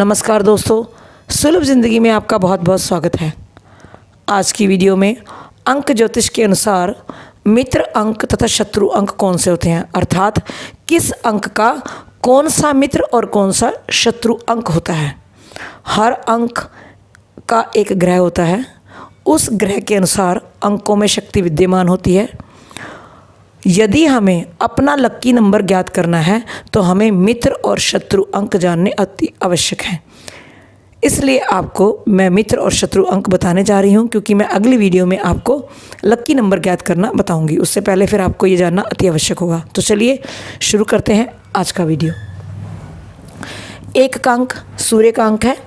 नमस्कार दोस्तों, सुलभ ज़िंदगी में आपका बहुत बहुत स्वागत है। आज की वीडियो में अंक ज्योतिष के अनुसार मित्र अंक तथा शत्रु अंक कौन से होते हैं, अर्थात किस अंक का कौन सा मित्र और कौन सा शत्रु अंक होता है। हर अंक का एक ग्रह होता है, उस ग्रह के अनुसार अंकों में शक्ति विद्यमान होती है। यदि हमें अपना लक्की नंबर ज्ञात करना है तो हमें मित्र और शत्रु अंक जानने अति आवश्यक है। इसलिए आपको मैं मित्र और शत्रु अंक बताने जा रही हूं, क्योंकि मैं अगली वीडियो में आपको लक्की नंबर ज्ञात करना बताऊंगी। उससे पहले फिर आपको ये जानना अति आवश्यक होगा। तो चलिए शुरू करते हैं आज का वीडियो। एक का अंक सूर्य का अंक है,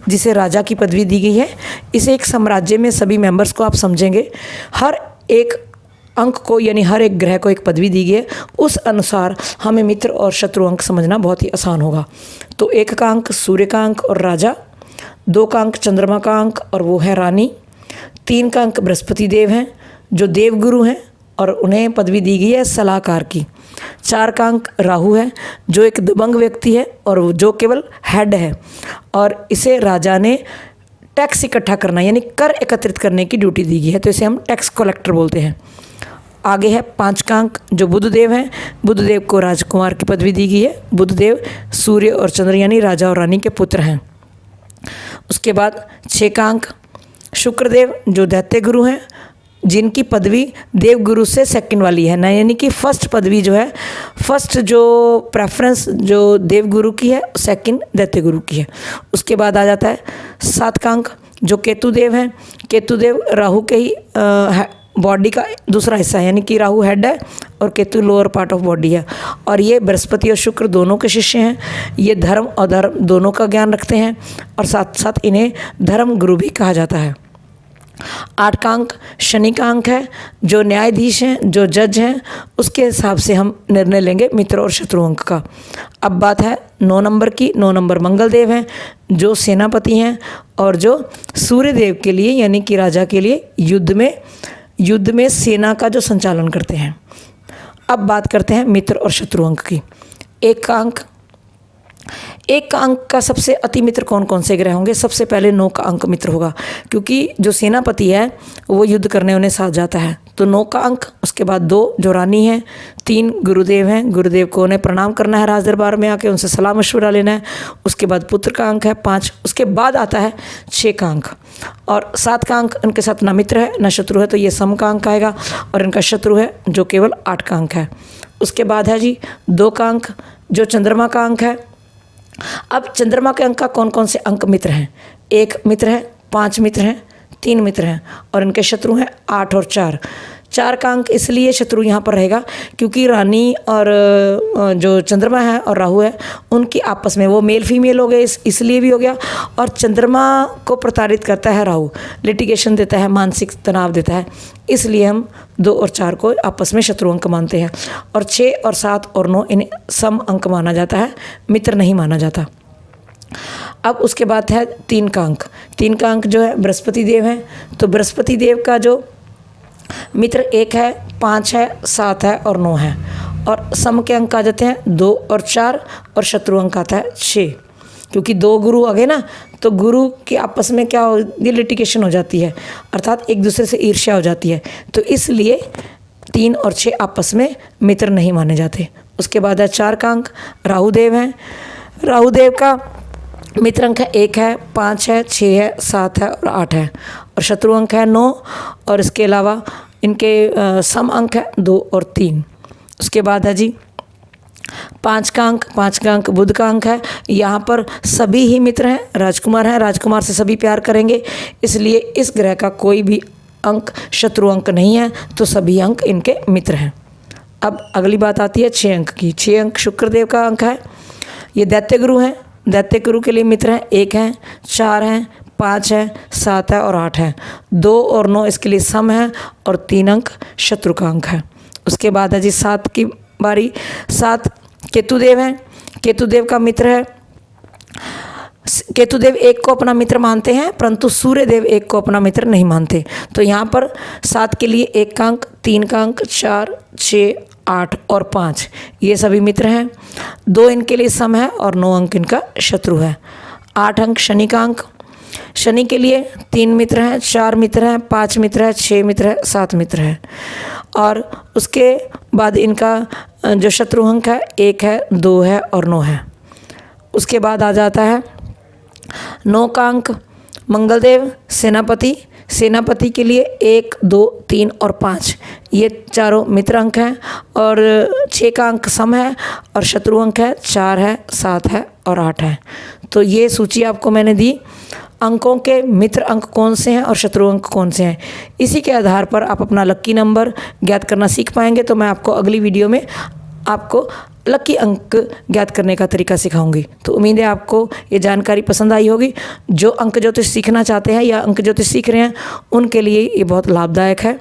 जिसे राजा की पदवी दी गई है। इसे एक साम्राज्य में सभी मेंबर्स को आप समझेंगे, हर एक अंक को यानी हर एक ग्रह को एक पदवी दी गई है। उस अनुसार हमें मित्र और शत्रु अंक समझना बहुत ही आसान होगा। तो एक का अंक सूर्य का अंक और राजा, दो का अंक चंद्रमा का अंक और वो है रानी, तीन का अंक बृहस्पति देव हैं जो देवगुरु हैं और उन्हें पदवी दी गई है सलाहकार की, चार का अंक राहु है जो एक दबंग व्यक्ति है और जो केवल हेड है और इसे राजा ने टैक्स इकट्ठा करना यानी कर एकत्रित करने की ड्यूटी दी गई है, तो इसे हम टैक्स कलेक्टर बोलते हैं। आगे है पाँच का अंक जो बुधदेव हैं, बुधदेव को राजकुमार की पदवी दी गई है। बुधदेव सूर्य और चंद्र यानी राजा और रानी के पुत्र हैं। उसके बाद छः का अंक शुक्रदेव जो दैत्य गुरु हैं, जिनकी पदवी देवगुरु से सेकंड वाली है ना, यानी कि फर्स्ट पदवी जो है, फर्स्ट जो प्रेफरेंस जो देवगुरु की है, सेकंड दैत्य गुरु की है। उसके बाद आ जाता है सात का अंक जो केतुदेव हैं। केतुदेव राहु के ही बॉडी का दूसरा हिस्सा है, यानी कि राहु हेड है और Ketu lower part of body है। और ये बृहस्पति और शुक्र दोनों के शिष्य हैं। ये धर्म और धर्म दोनों का ज्ञान रखते हैं और साथ साथ इन्हें धर्म गुरु भी कहा जाता है। आठ का अंक शनि का अंक है जो न्यायाधीश हैं, जो जज हैं, उसके हिसाब से हम निर्णय लेंगे मित्र और शत्रु अंक का। अब बात है 9 नंबर की। 9 नंबर मंगलदेव हैं जो सेनापति हैं और जो सूर्यदेव के लिए यानी कि राजा के लिए युद्ध में सेना का जो संचालन करते हैं। अब बात करते हैं मित्र और शत्रु अंक की। एक का अंक का सबसे अति मित्र कौन कौन से ग्रह होंगे? सबसे पहले 9 का अंक मित्र होगा, क्योंकि जो सेनापति है वो युद्ध करने उन्हें साथ जाता है, तो 9 का अंक। उसके बाद 2 जो रानी है, 3 गुरुदेव हैं, गुरुदेव को उन्हें प्रणाम करना है, राज दरबार में आके उनसे सलाह मशवरा लेना है। उसके बाद पुत्र का अंक है 5। उसके बाद आता है 6 का अंक और 7 का अंक। इनके साथ ना मित्र है ना शत्रु है, तो ये सम का अंक आएगा और इनका शत्रु है जो केवल 8 का अंक है। उसके बाद है जी 2 का अंक जो चंद्रमा का अंक है। अब चंद्रमा के अंक का कौन कौन से अंक मित्र हैं? 1 मित्र है, 5 मित्र हैं, 3 मित्र हैं और इनके शत्रु हैं 8 और 4। 4 का अंक इसलिए शत्रु यहाँ पर रहेगा क्योंकि रानी और जो चंद्रमा है और राहु है उनकी आपस में वो मेल फीमेल हो गए, इसलिए भी हो गया। और चंद्रमा को प्रताड़ित करता है राहु, लिटिगेशन देता है, मानसिक तनाव देता है, इसलिए हम 2 और 4 को आपस में शत्रु अंक मानते हैं। और 6 और 7 और 9 इन्हें सम अंक माना जाता है, मित्र नहीं माना जाता। अब उसके बाद है 3 का अंक। 3 का अंक जो है बृहस्पति देव हैं, तो बृहस्पति देव का जो मित्र 1 है, 5 है, 7 है और 9 है। और सम के अंक आ जाते हैं 2 और 4 और शत्रु अंक आता है 6, क्योंकि 2 गुरु आ गए ना, तो गुरु के आपस में क्या होती, लिटिगेशन हो जाती है, अर्थात एक दूसरे से ईर्ष्या हो जाती है, तो इसलिए 3 और 6 आपस में मित्र नहीं माने जाते। उसके बाद है 4 का अंक राहुदेव हैं। राहुदेव का मित्र अंक है 1 है, 5 है, 6 है, 7 है और 8 है और शत्रु अंक है 9 और इसके अलावा इनके सम अंक है 2 और 3। उसके बाद है जी 5 का अंक बुध का अंक है। यहाँ पर सभी ही मित्र हैं, राजकुमार से सभी प्यार करेंगे, इसलिए इस ग्रह का कोई भी अंक शत्रु अंक नहीं है, तो सभी अंक इनके मित्र हैं। अब अगली बात आती है 6 अंक की। 6 अंक शुक्रदेव का अंक है, ये दैत्य गुरु हैं, दैत्य गुरु के लिए मित्र हैं 1 हैं, 4 हैं, 5 है, 7 है और 8 है। 2 और 9 इसके लिए सम है और 3 अंक शत्रु का अंक है। उसके बाद है जी 7 की बारी। 7 केतुदेव हैं, केतुदेव का मित्र है। केतुदेव 1 को अपना मित्र मानते हैं, परंतु सूर्यदेव 1 को अपना मित्र नहीं मानते, तो यहाँ पर 7 के लिए 1 का अंक, 3 का अंक, 4, 6, 8 और 5 ये सभी मित्र हैं। 2 इनके लिए सम है और 9 अंक इनका शत्रु है। 8 अंक शनि का अंक। शनि के लिए 3 मित्र हैं, 4 मित्र हैं, 5 मित्र है, 6 मित्र है, 7 मित्र है। और उसके बाद इनका जो शत्रु अंक है 1 है, 2 है और 9 है। उसके बाद आ जाता है 9 का अंक मंगलदेव सेनापति। सेनापति के लिए 1, 2, 3 और 5 ये चारों मित्र अंक हैं। और 6 का अंक सम है और शत्रु अंक है 4 है, 7 है और 8 है। तो ये सूची आपको मैंने दी, अंकों के मित्र अंक कौन से हैं और शत्रु अंक कौन से हैं। इसी के आधार पर आप अपना लक्की नंबर ज्ञात करना सीख पाएंगे। तो मैं आपको अगली वीडियो में आपको लकी अंक ज्ञात करने का तरीका सिखाऊंगी। तो उम्मीद है आपको ये जानकारी पसंद आई होगी। जो अंक ज्योतिष सीखना चाहते हैं या अंक ज्योतिष सीख रहे हैं उनके लिए ये बहुत लाभदायक है।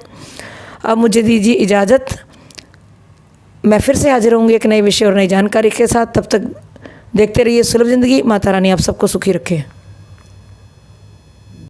अब मुझे दीजिए इजाज़त, मैं फिर से हाजिर होंगी एक नए विषय और नई जानकारी के साथ। तब तक देखते रहिए सुलभ ज़िंदगी। माता रानी आप सबको सुखी रखे।